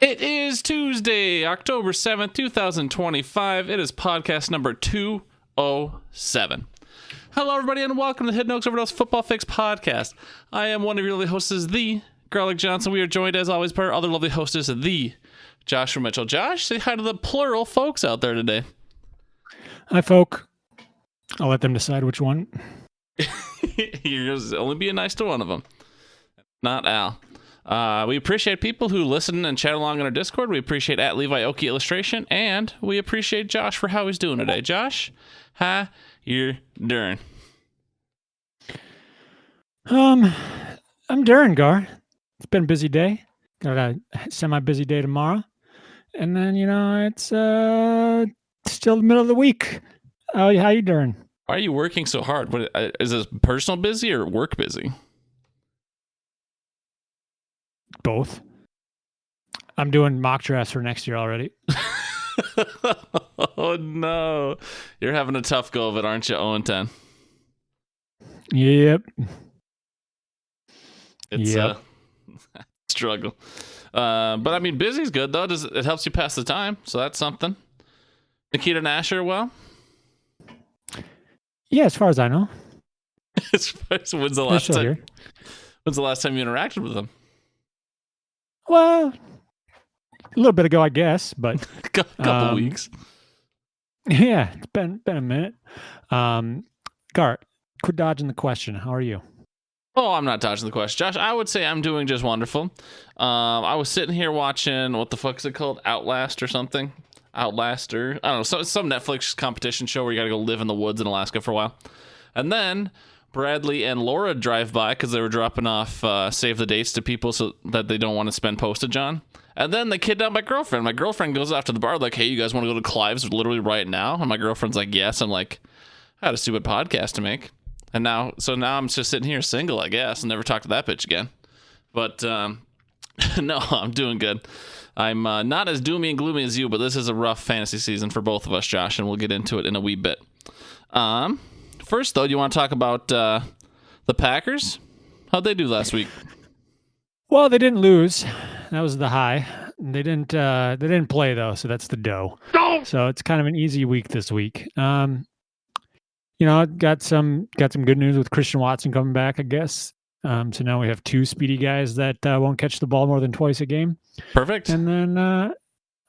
It is Tuesday, October 7th, 2025. It is podcast number 207. Hello, everybody, and welcome to the Hidden Oaks Overdose Football Fix podcast. I am one of your lovely hosts, the Garlic Johnson. We are joined, as always, by our other lovely hostess, the Joshua Mitchell. Josh, say hi to the plural folks out there today. Hi, folk. I'll let them decide which one. You're only being nice to one of them, not Al. We appreciate people who listen and chat along on our Discord. We appreciate at Levi Oki Illustration, and we appreciate Josh for how he's doing today. Josh, how you doing? I'm doing, Gar. It's been a busy day. Got a semi-busy day tomorrow, and then it's still the middle of the week. How you doing? Why are you working so hard? What is this, personal busy or work busy? Both. I'm doing mock drafts for next year already. Oh no, you're having a tough go of it, aren't you? 0-10. Yep. It's a struggle. But I mean, busy's good though. It helps you pass the time, so that's something. Nikita Nasher, well. Yeah, as far as I know. When's the last time you interacted with him? Well, a little bit ago, I guess, but a couple weeks. Yeah, it's been a minute. Gar, quit dodging the question. How are you? Oh, I'm not dodging the question, Josh. I would say I'm doing just wonderful. I was sitting here watching, what the fuck is it called? Outlast or something? Outlaster? I don't know. Some Netflix competition show where you got to go live in the woods in Alaska for a while. And then Bradley and Laura drive by because they were dropping off save the dates to people so that they don't want to spend postage on. And then they kidnap my girlfriend. My girlfriend goes out to the bar like, hey, you guys want to go to Clive's literally right now? And my girlfriend's like, yes. I'm like, I had a stupid podcast to make. And now I'm just sitting here single, I guess, and never talk to that bitch again. But no, I'm doing good. I'm not as doomy and gloomy as you, but this is a rough fantasy season for both of us, Josh, and we'll get into it in a wee bit. First, though, do you want to talk about the Packers? How'd they do last week? Well, they didn't lose. That was the high. They didn't play though, so that's the dough. So it's kind of an easy week this week. Got some good news with Christian Watson coming back, I guess. So now we have two speedy guys that won't catch the ball more than twice a game. Perfect. And then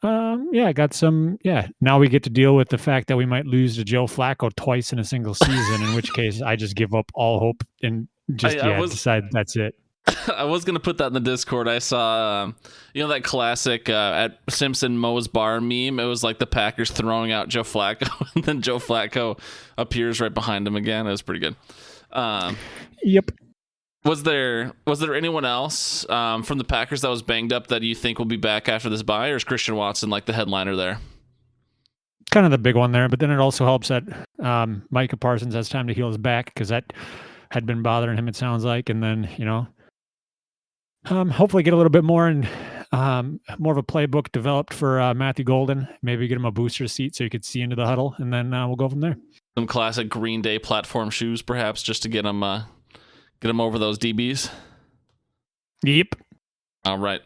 now we get to deal with the fact that we might lose to Joe Flacco twice in a single season, in which case I just give up all hope and just decide that's it. I was going to put that in the Discord. I saw, that classic at Simpson Moe's Bar meme. It was like the Packers throwing out Joe Flacco, and then Joe Flacco appears right behind him again. It was pretty good. Yep. Was there anyone else from the Packers that was banged up that you think will be back after this bye, or is Christian Watson like the headliner there? Kind of the big one there, but then it also helps that Micah Parsons has time to heal his back because that had been bothering him, it sounds like, and then hopefully get a little bit more and more of a playbook developed for Matthew Golden. Maybe get him a booster seat so he could see into the huddle, and then we'll go from there. Some classic Green Day platform shoes, perhaps, just to get him over those DBs. Yep. All right.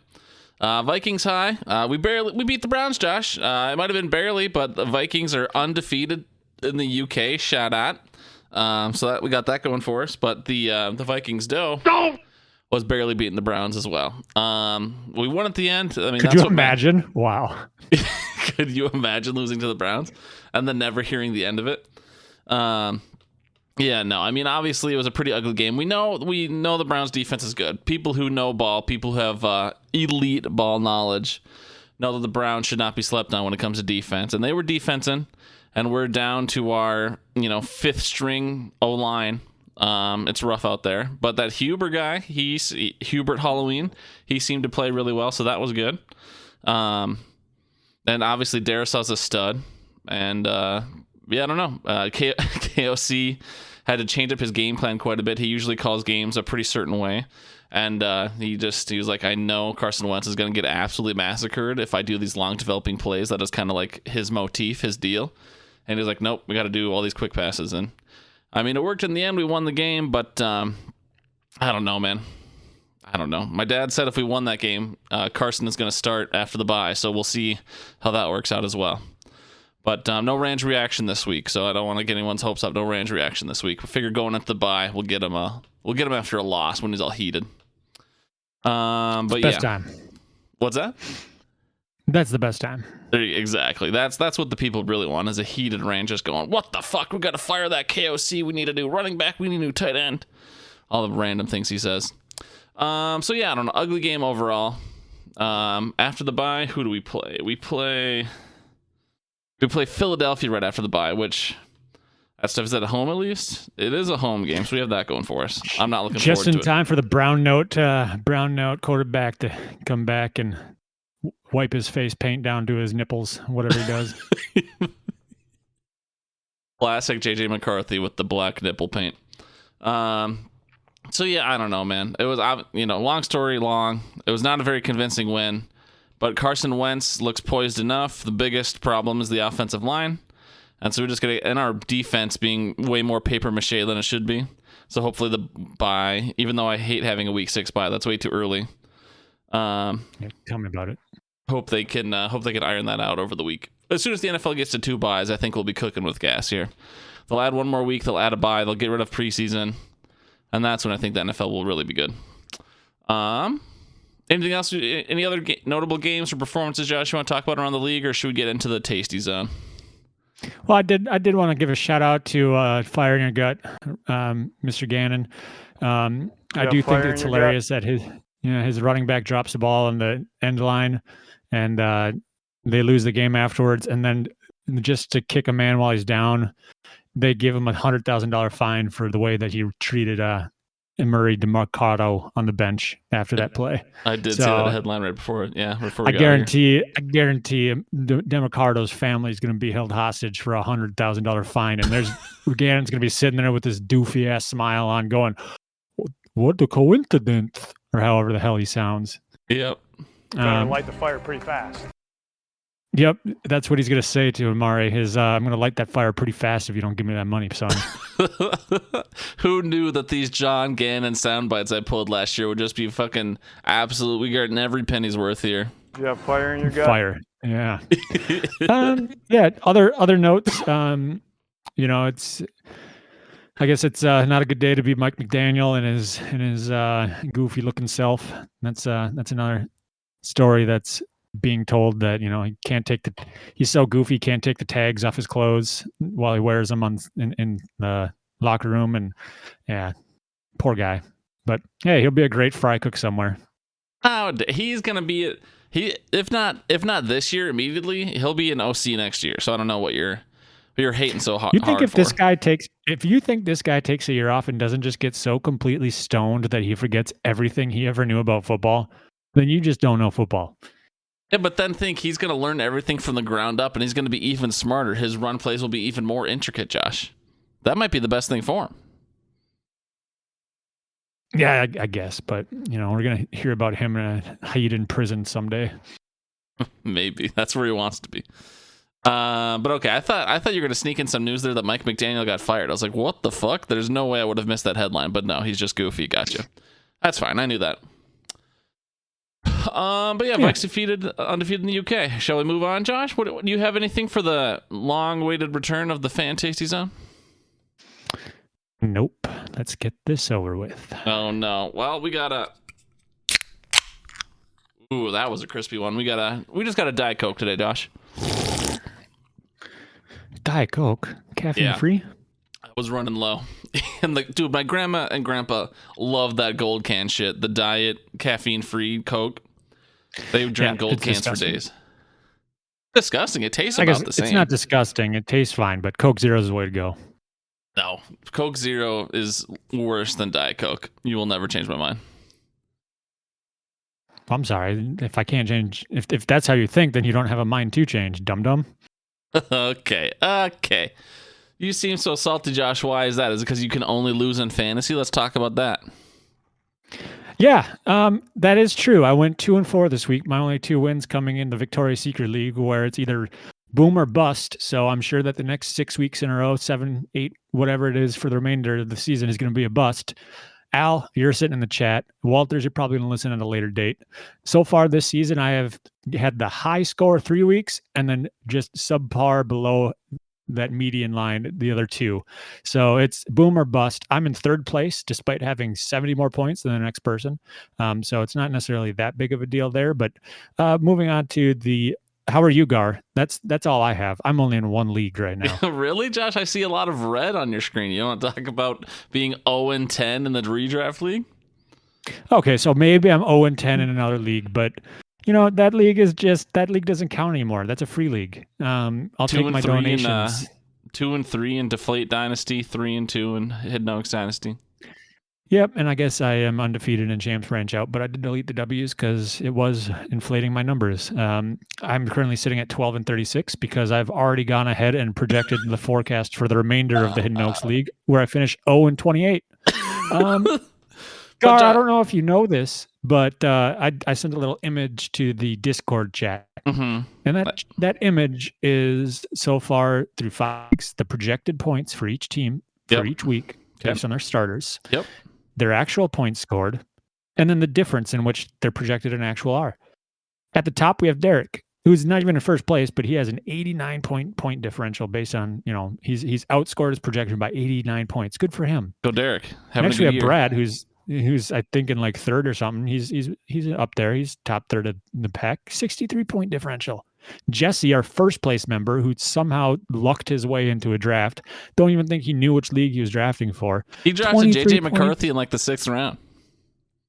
Vikings high. We beat the Browns, Josh. It might have been barely, but the Vikings are undefeated in the UK. Shout out. So that we got that going for us. But the Vikings was barely beating the Browns as well. We won at the end. I mean, could you imagine? Wow. Could you imagine losing to the Browns and then never hearing the end of it? Yeah, no. I mean, obviously, it was a pretty ugly game. We know the Browns' defense is good. People who know ball, people who have elite ball knowledge, know that the Browns should not be slept on when it comes to defense. And they were defensing, and we're down to our fifth string O-line. It's rough out there, but that Huber guy, Hubert Halloween, he seemed to play really well, so that was good. And obviously, Darrisaw's a stud, and I don't know. KOC had to change up his game plan quite a bit. He usually calls games a pretty certain way. And he was like, I know Carson Wentz is going to get absolutely massacred if I do these long developing plays. That is kind of like his motif, his deal. And he's like, nope, we got to do all these quick passes. And I mean, it worked in the end. We won the game, but I don't know, man. I don't know. My dad said if we won that game, Carson is going to start after the bye, so we'll see how that works out as well. But no Range reaction this week, so I don't want to get anyone's hopes up. No Range reaction this week. We figure going at the bye, we'll get him after a loss when he's all heated. But best time. What's that? That's the best time. Exactly. That's what the people really want is a heated Range just going, what the fuck? We got to fire that KOC. We need a new running back. We need a new tight end. All the random things he says. So yeah, I don't know. Ugly game overall. After the bye, who do we play? We play Philadelphia right after the bye, which that stuff is at home at least. It is a home game, so we have that going for us. I'm not looking just forward to in time for the brown note quarterback to come back and wipe his face paint down to his nipples, whatever he does. Classic JJ McCarthy with the black nipple paint. So yeah, I don't know, man. It was, long story long. It was not a very convincing win, but Carson Wentz looks poised enough. The biggest problem is the offensive line, and so we're just gonna, and our defense being way more paper mache than it should be. So hopefully the bye, even though I hate having a week 6 bye, that's way too early. Yeah, tell me about it. Hope they can iron that out over the week. As soon as the NFL gets to 2 byes, I think we'll be cooking with gas here. They'll add one more week. They'll add a bye. They'll get rid of preseason. And that's when I think the NFL will really be good. Anything else? Any other notable games or performances, Josh, you want to talk about around the league, or should we get into the tasty zone? Well, I did want to give a shout out to Fire in Your Gut, Mr. Gannon. I do think it's hilarious that his running back drops the ball on the end line, and they lose the game afterwards. And then just to kick a man while he's down, they give him $100,000 fine for the way that he treated Murray DeMarcado on the bench after that play. I did see that headline right before it. Yeah, I guarantee DeMarcado's family is going to be held hostage for $100,000 fine, and there's Gannon's going to be sitting there with this doofy ass smile on, going, "What a coincidence," or however the hell he sounds. Yep. Light the fire pretty fast. Yep, that's what he's going to say to Amari. I'm going to light that fire pretty fast if you don't give me that money, son. Who knew that these John Gannon sound bites I pulled last year would just be fucking absolute? We getting every penny's worth here. You have fire in your gut. Fire, yeah. Yeah. Other notes. It's. I guess it's not a good day to be Mike McDaniel and his goofy looking self. That's another story that's being told that he can't take he's so goofy he can't take the tags off his clothes while he wears them in the locker room, and yeah, poor guy. But hey, he'll be a great fry cook somewhere. Oh, he's gonna be if not this year immediately, he'll be an OC next year. So I don't know what you're hating so hard. You think if you think this guy takes a year off and doesn't just get so completely stoned that he forgets everything he ever knew about football, then you just don't know football. Yeah, but then think he's going to learn everything from the ground up, and he's going to be even smarter. His run plays will be even more intricate, Josh. That might be the best thing for him. Yeah, I guess. But, we're going to hear about him in a Haydn prison someday. Maybe. That's where he wants to be. But okay, I thought you were going to sneak in some news there that Mike McDaniel got fired. I was like, what the fuck? There's no way I would have missed that headline. But no, he's just goofy. Gotcha. That's fine. I knew that. But yeah, Vikes undefeated in the UK. Shall we move on, Josh? Do you have anything for the long-awaited return of the Fan Tasty Zone? Nope. Let's get this over with. Oh no. Well, we gotta. Ooh, that was a crispy one. We just got a Diet Coke today, Josh. Diet Coke, caffeine free. I was running low, and dude, my grandma and grandpa love that gold can shit. The diet caffeine free Coke. They drank gold cans for days. Disgusting. It tastes about the same. It's not disgusting. It tastes fine, but Coke Zero is the way to go. No, Coke Zero is worse than Diet Coke. You will never change my mind. I'm sorry. If I can't change, if that's how you think, then you don't have a mind to change, dum-dum. Okay. You seem so salty, Josh. Why is that? Is it because you can only lose in fantasy? Let's talk about that. Yeah, that is true. I went 2-4 this week. My only 2 wins coming in the Victoria's Secret League, where it's either boom or bust. So I'm sure that the next 6 weeks in a row, 7, 8, whatever it is for the remainder of the season is going to be a bust. Al, you're sitting in the chat. Walters, you're probably going to listen at a later date. So far this season, I have had the high score 3 weeks and then just subpar below that median line the other 2. So it's boom or bust. I'm in 3rd place despite having 70 more points than the next person. So it's not necessarily that big of a deal there. But moving on to the how are you, Gar? That's all I have. I'm only in 1 league right now. Really, Josh? I see a lot of red on your screen. You don't want to talk about being 0-10 in the redraft league? Okay, so maybe I'm 0-10 in another league, but that league doesn't count anymore. That's a free league. I'll take my donations. 2-3 in Deflate Dynasty, 3-2 in Hidden Oaks Dynasty. Yep, and I guess I am undefeated in Champs Branch Out, but I did delete the W's because it was inflating my numbers. I'm currently sitting at 12-36 because I've already gone ahead and projected the forecast for the remainder of the Hidden Oaks League, where I finished 0-28. Gar, I don't know if you know this, but I sent a little image to the Discord chat, and that image is so far through 5 weeks, the projected points for each team for each week based on their starters. Yep. Their actual points scored, and then the difference in which their projected and actual are. At the top, we have Derek, who's not even in first place, but he has an 89 point differential based on, he's outscored his projection by 89 points. Good for him. Go Derek. Next, we have Brad, who's I think in like 3rd or something. He's up there. He's top 3rd in the pack. 63 point differential. Jesse, our first place member, who somehow lucked his way into a draft. Don't even think he knew which league he was drafting for. He drafted JJ McCarthy in like the 6th round.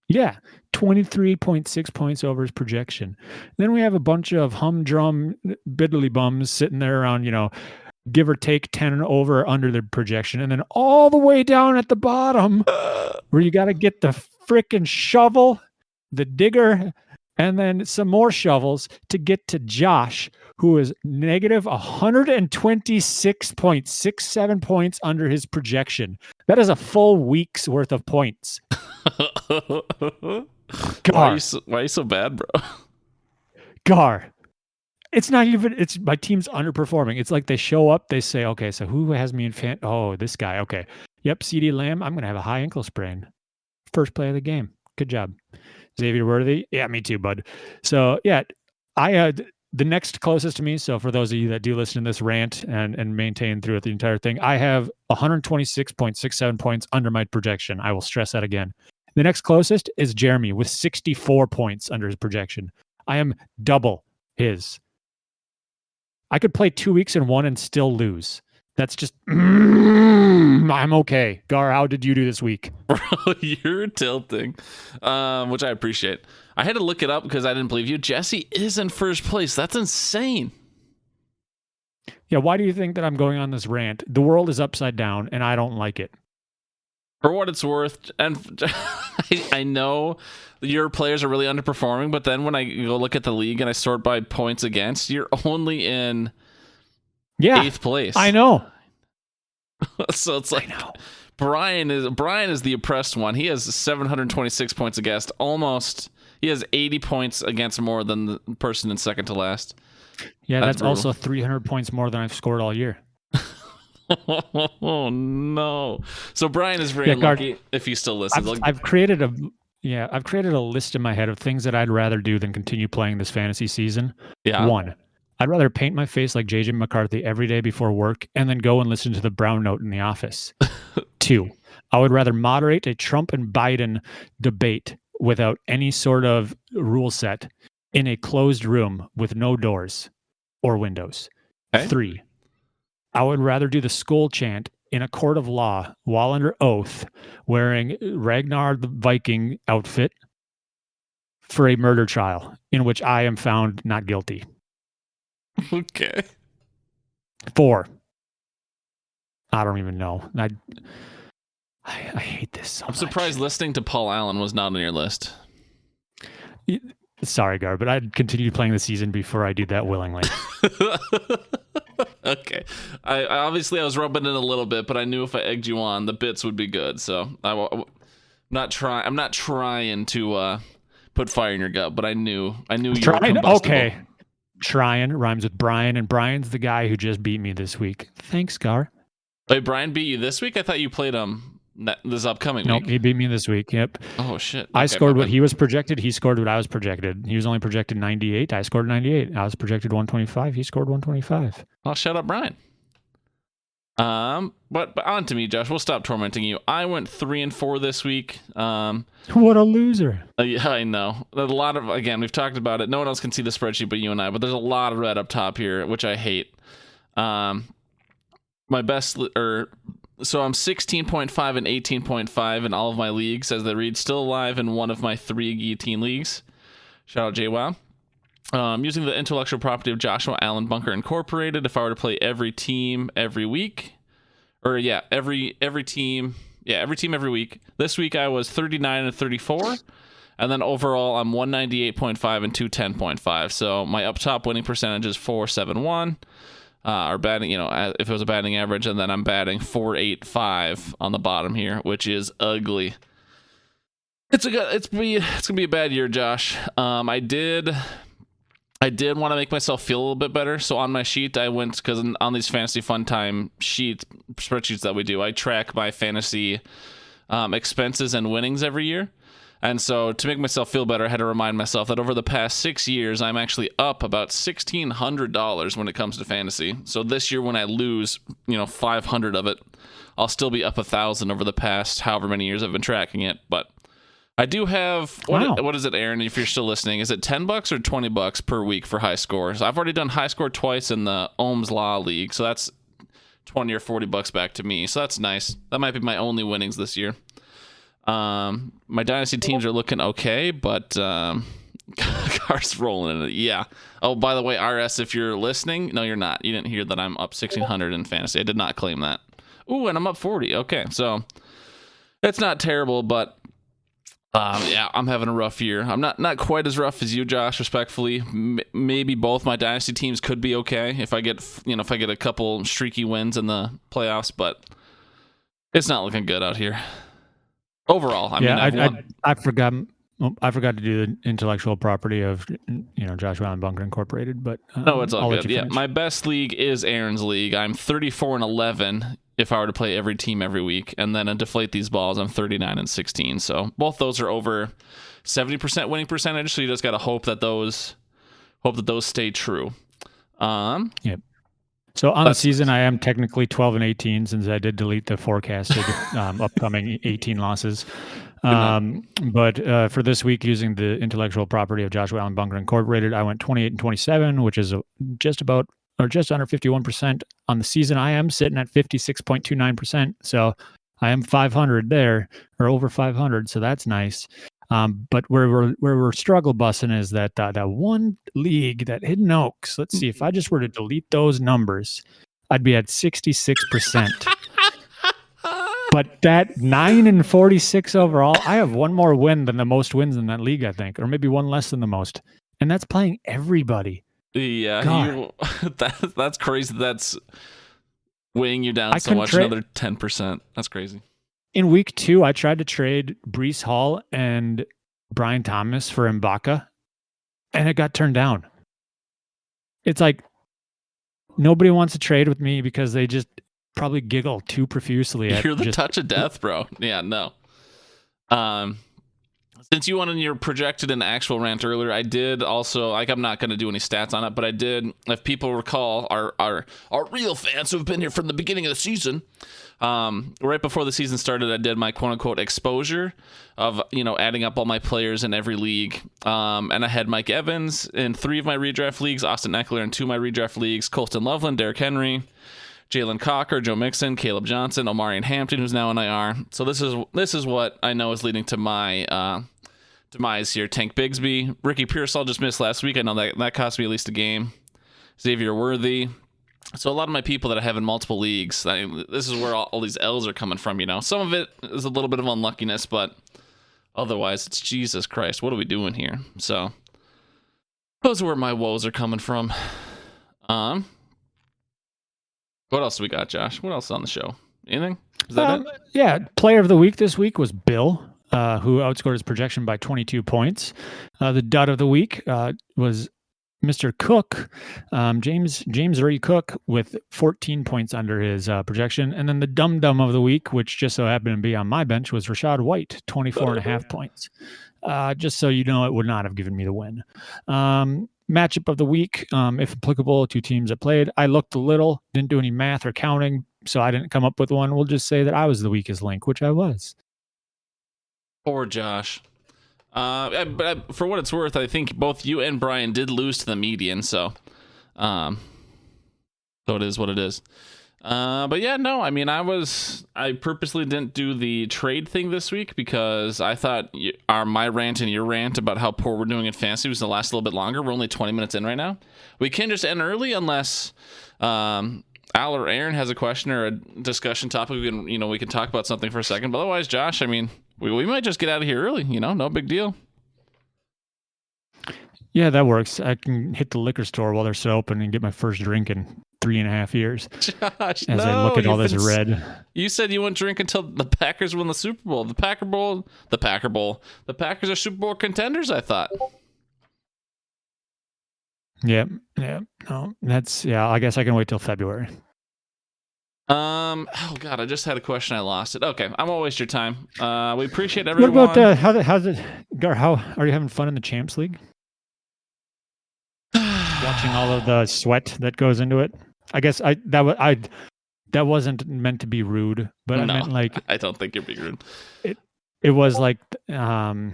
Yeah, 23.6 points over his projection. Then we have a bunch of humdrum biddly bums sitting there around, give or take 10 over or under the projection. And then all the way down at the bottom where you got to get the frickin' shovel, the digger, and then some more shovels to get to Josh, who is negative 126.67 points under his projection. That is a full week's worth of points. Why are you so bad, bro? Gar. It's not even, my team's underperforming. It's like they show up, they say, okay, so who has me in fan? Oh, this guy. Okay. Yep, CD Lamb, I'm going to have a high ankle sprain. First play of the game. Good job. Xavier Worthy. Yeah, me too, bud. So, yeah, I had the next closest to me. So, for those of you that do listen to this rant and maintain throughout the entire thing, I have 126.67 points under my projection. I will stress that again. The next closest is Jeremy with 64 points under his projection. I am double his. I could play 2 weeks in one and still lose. That's just, I'm okay. Gar, how did you do this week? Bro, you're tilting, which I appreciate. I had to look it up because I didn't believe you. Jesse is in first place. That's insane. Yeah, why do you think that I'm going on this rant? The world is upside down, and I don't like it. For what it's worth, and I know your players are really underperforming, but then when I go look at the league and I sort by points against, you're only in 8th place. I know. So it's like Brian is the oppressed one. He has 726 points against. He has 80 points against more than the person in second to last. Yeah, that's also 300 points more than I've scored all year. Oh no! So Brian is very lucky if he still listens. I've created a list in my head of things that I'd rather do than continue playing this fantasy season. Yeah. 1, I'd rather paint my face like JJ McCarthy every day before work and then go and listen to the Brown Note in the office. 2, I would rather moderate a Trump and Biden debate without any sort of rule set in a closed room with no doors or windows. Okay. 3, I would rather do the skull chant in a court of law while under oath, wearing Ragnar the Viking outfit for a murder trial in which I am found not guilty. Okay. 4, I don't even know. I hate this so much. I'm surprised listening to Paul Allen was not on your list. Sorry, Gar, but I'd continue playing the season before I do that willingly. Okay. I obviously I was rubbing it a little bit, but I knew if I egged you on, the bits would be good. So I'm not trying to put fire in your gut, but I knew you were combustible. Okay. Trying rhymes with Brian, and Brian's the guy who just beat me this week. Thanks, Gar. Wait, Brian beat you this week? I thought you played him this upcoming Nope, week. he beat me this week. Yep. Oh shit! I Okay, scored my what bad. he was projected. He scored what I was projected. He was only projected 98. I scored 98. I was projected 125. He scored 125. I'll shut up, Brian. But on to me, Josh. We'll stop tormenting you. I went 3-4 this week. What a loser. Yeah, I know. There's a lot of, again, we've talked about it. No one else can see the spreadsheet but you and I, but there's a lot of red up top here, which I hate. My best, so I'm 16.5 and 18.5 in all of my leagues as they read, still alive in one of my 3 guillotine leagues. Shout out JWoww. Using the intellectual property of Joshua Allen Bunker Incorporated, if I were to play every team every week, every team every week. This week I was 39 and 34, and then overall I'm 198.5 and 210.5. So my up top winning percentage is 471, or batting, if it was a batting average, and then I'm batting 485 on the bottom here, which is ugly. It's gonna be a bad year, Josh. I did want to make myself feel a little bit better. So on my sheet, I went, because on these Fantasy Fun Time spreadsheets that we do, I track my fantasy expenses and winnings every year. And so to make myself feel better, I had to remind myself that over the past 6 years, I'm actually up about $1,600 when it comes to fantasy. So this year when I lose, 500 of it, I'll still be up 1,000 over the past however many years I've been tracking it. But I do have, what is it, Aaron, if you're still listening? Is it $10 or $20 per week for high score? So I've already done high score twice in the Ohm's Law League, so that's $20 or $40 back to me. So that's nice. That might be my only winnings this year. My dynasty teams are looking okay, but Car's rolling in it. Yeah. Oh, by the way, RS, if you're listening, no, you're not. You didn't hear that I'm up 1,600 in fantasy. I did not claim that. Ooh, and I'm up 40. Okay, so it's not terrible, but yeah, I'm having a rough year. I'm not quite as rough as you, Josh, respectfully. Maybe both my dynasty teams could be okay if I get a couple streaky wins in the playoffs, but it's not looking good out here. Overall, I forgot to do the intellectual property of Joshua Allen Bunker Incorporated, but no, it's all I'll good. Yeah, my best league is Aaron's league. I'm 34 and 11 if I were to play every team every week, and then deflate these balls, I'm 39 and 16. So both those are over 70% winning percentage. So you just got to hope that those stay true. Yep. So on the season, I am technically 12 and 18 since I did delete the forecasted upcoming 18 losses. But for this week, using the intellectual property of Joshua Allen Bunker Incorporated, I went 28 and 27, which is just under 51% on the season. I am sitting at 56.29%. So I am 500 there, or over 500. So that's nice. But where we're struggle bussing is that one league, that Hidden Oaks. Let's see, if I just were to delete those numbers, I'd be at 66%. But that 9 and 46 overall, I have one more win than the most wins in that league, I think, or maybe one less than the most, and that's playing everybody. Yeah, that's crazy. That's weighing you down so much. Another 10%. That's crazy. In week 2, I tried to trade Breece Hall and Brian Thomas for M'Baka, and it got turned down. It's like nobody wants to trade with me because they just probably giggle too profusely. You're the touch of death, bro. Yeah, no. Since you went on your projected and actual rant earlier, I did also, I'm not going to do any stats on it, but I did, if people recall, our real fans who have been here from the beginning of the season, right before the season started, I did my quote-unquote exposure of, adding up all my players in every league. And I had Mike Evans in 3 of my redraft leagues, Austin Eckler in 2 of my redraft leagues, Colston Loveland, Derrick Henry, Jalen Cocker, Joe Mixon, Caleb Johnson, Omarion Hampton, who's now in IR. So this is what I know is leading to my demise here. Tank Bigsby, Ricky Pearsall just missed last week. I know that cost me at least a game. Xavier Worthy. So a lot of my people that I have in multiple leagues, this is where all these L's are coming from. Some of it is a little bit of unluckiness, but otherwise it's Jesus Christ. What are we doing here? So those are where my woes are coming from. What else do we got, Josh? What else is on the show? Anything? Is that it? Yeah, player of the week this week was Bill, who outscored his projection by 22 points. The dud of the week was Mr. Cook, James Ray Cook, with 14 points under his projection. And then the dum-dum of the week, which just so happened to be on my bench, was Rashad White, 24.5 points. Just so you know, it would not have given me the win. Matchup of the week, if applicable, 2 teams that played. I looked a little, didn't do any math or counting, so I didn't come up with one. We'll just say that I was the weakest link, which I was. Poor Josh. But for what it's worth, I think both you and Brian did lose to the median, so it is what it is. But yeah, no, I mean, I purposely didn't do the trade thing this week because I thought my rant and your rant about how poor we're doing in fantasy was going to last a little bit longer. We're only 20 minutes in right now. We can just end early unless Al or Aaron has a question or a discussion topic. We can talk about something for a second. But otherwise, Josh, I mean, we might just get out of here early. No big deal. Yeah, that works. I can hit the liquor store while they're still open and get my first drink in 3.5 years. Josh, as I look at all this red. You said you wouldn't drink until the Packers win the Super Bowl. The Packers are Super Bowl contenders, I thought. Yeah. No, I guess I can wait till February. Oh God, I just had a question. I lost it. Okay, I won't waste your time. We appreciate everyone. What about how's it? How are you having fun in the Champs League? Watching all of the sweat that goes into it. I guess that wasn't meant to be rude, but no, I meant like I don't think you're being rude. It was like Oh,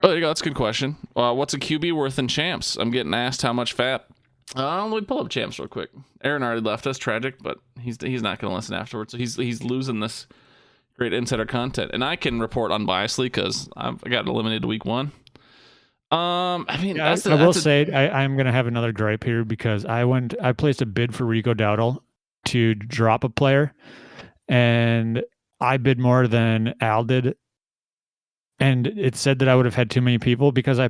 there you go. That's a good question. What's a QB worth in Champs? I'm getting asked how much fat. Let me pull up Champs real quick. Aaron already left us. Tragic, but he's not going to listen afterwards. So he's losing this great insider content, and I can report unbiasedly because I got eliminated week 1. I mean, I will say I'm going to have another gripe here because I placed a bid for Rico Dowdle to drop a player, and I bid more than Al did, and it said that I would have had too many people because I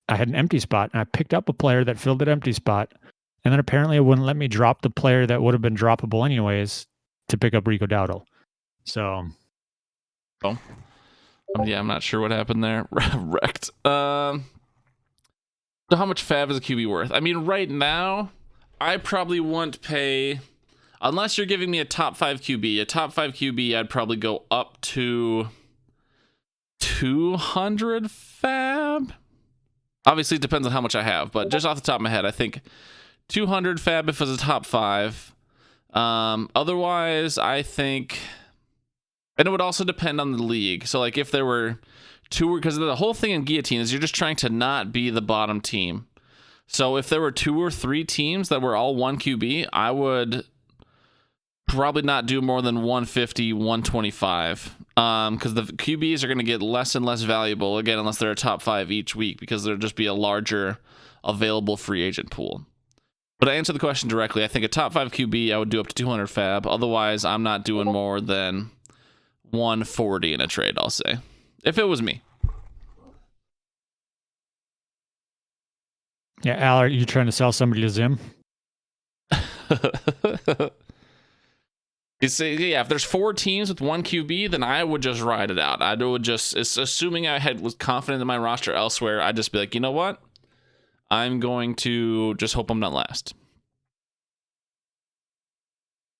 had an empty spot, and I picked up a player that filled that empty spot, and then apparently it wouldn't let me drop the player that would have been droppable anyways to pick up Rico Dowdle. So, yeah, I'm not sure what happened there. Wrecked. So how much fab is a QB worth? I mean, right now, I probably won't pay, unless you're giving me a top 5 QB. A top 5 QB, I'd probably go up to 200 fab. Obviously, it depends on how much I have, but just off the top of my head, I think 200 fab if it's a top 5. Otherwise, I think, and it would also depend on the league. So, like, if there were because the whole thing in Guillotine is you're just trying to not be the bottom team. So, if there were 2 or 3 teams that were all 1 QB, I would probably not do more than 150, 125. Because the QBs are going to get less and less valuable, again, unless they're a top 5 each week, because there'll just be a larger available free agent pool. But to answer the question directly, I think a top 5 QB, I would do up to 200 fab. Otherwise, I'm not doing more than 140 in a trade, I'll say. If it was me. Yeah, Al, are you trying to sell somebody to Zim? You see, yeah, if there's 4 teams with 1 QB, then I would just ride it out. I would just, assuming I was confident in my roster elsewhere, I'd just be like, you know what? I'm going to just hope I'm not last.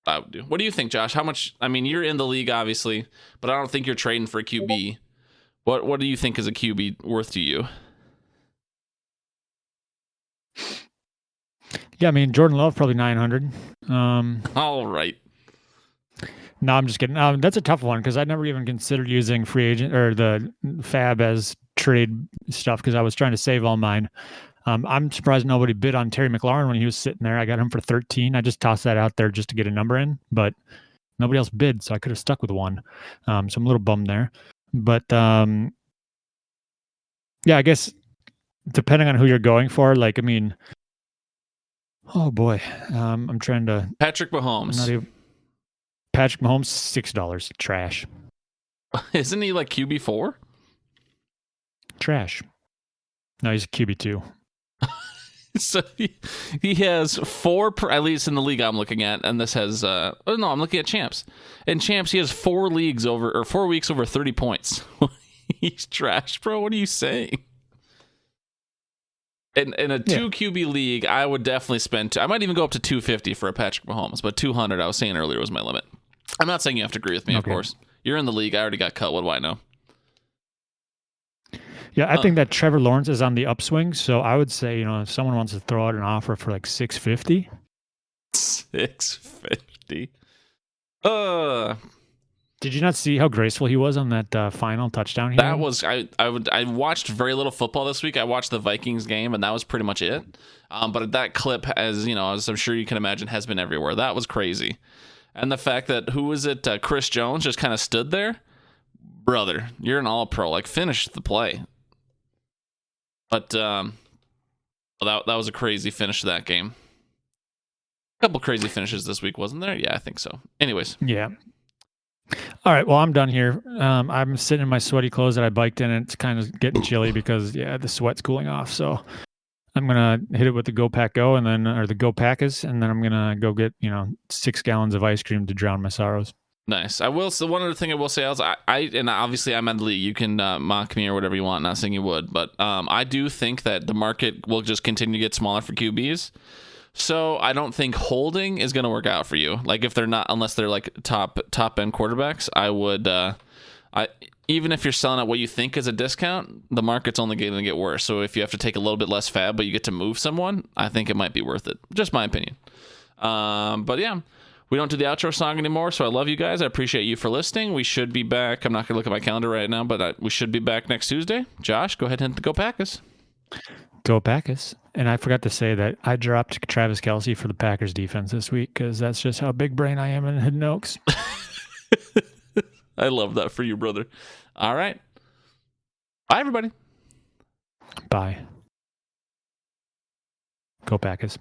I would do. What do you think, Josh? How much? I mean, you're in the league, obviously, but I don't think you're trading for a QB. What do you think is a QB worth to you? Yeah, I mean, Jordan Love, probably 900. All right. No, I'm just kidding. That's a tough one because I never even considered using free agent or the fab as trade stuff because I was trying to save all mine. I'm surprised nobody bid on Terry McLaurin when he was sitting there. I got him for 13. I just tossed that out there just to get a number in, but nobody else bid, so I could have stuck with one. So I'm a little bummed there. But yeah, I guess depending on who you're going for, like, I mean, oh boy, I'm trying to. Patrick Mahomes. Patrick Mahomes, $6. Trash. Isn't he like QB4? Trash. No, he's a QB2. So he has 4, at least in the league I'm looking at, and this has, I'm looking at Champs. In Champs, he has 4 weeks over 30 points. He's trash, bro. What are you saying? In a 2 QB league, I would definitely spend. I might even go up to 250 for a Patrick Mahomes, but 200 I was saying earlier was my limit. I'm not saying you have to agree with me, of course. You're in the league. I already got cut. What do I know? Yeah, I think that Trevor Lawrence is on the upswing. So I would say, if someone wants to throw out an offer for like 650. 650. Did you not see how graceful he was on that final touchdown? That was I watched very little football this week. I watched the Vikings game, and that was pretty much it. But that clip, as I'm sure you can imagine, has been everywhere. That was crazy. And the fact that Chris Jones just kind of stood there, brother, you're an all-pro. Like, finish the play. But that was a crazy finish to that game. A couple crazy finishes this week, wasn't there? Yeah, I think so. Anyways. Yeah. All right. Well, I'm done here. I'm sitting in my sweaty clothes that I biked in, and it's kind of getting chilly because the sweat's cooling off. So I'm gonna hit it with the Go Pack Go, or the Go Packers, and then I'm gonna go get 6 gallons of ice cream to drown my sorrows. Nice. I will. So one other thing I will say is and obviously I'm in the league. You can mock me or whatever you want. Not saying you would, but I do think that the market will just continue to get smaller for QBs. So I don't think holding is going to work out for you. Like if they're not, unless they're like top end quarterbacks, I would. Even if you're selling at what you think is a discount, the market's only going to get worse. So if you have to take a little bit less fab, but you get to move someone, I think it might be worth it. Just my opinion. But yeah. We don't do the outro song anymore, so I love you guys. I appreciate you for listening. We should be back. I'm not going to look at my calendar right now, but we should be back next Tuesday. Josh, go ahead and hit the Go Packers. Go Packers. And I forgot to say that I dropped Travis Kelce for the Packers defense this week because that's just how big brain I am in Hidden Oaks. I love that for you, brother. All right. Bye, everybody. Bye. Go Packers.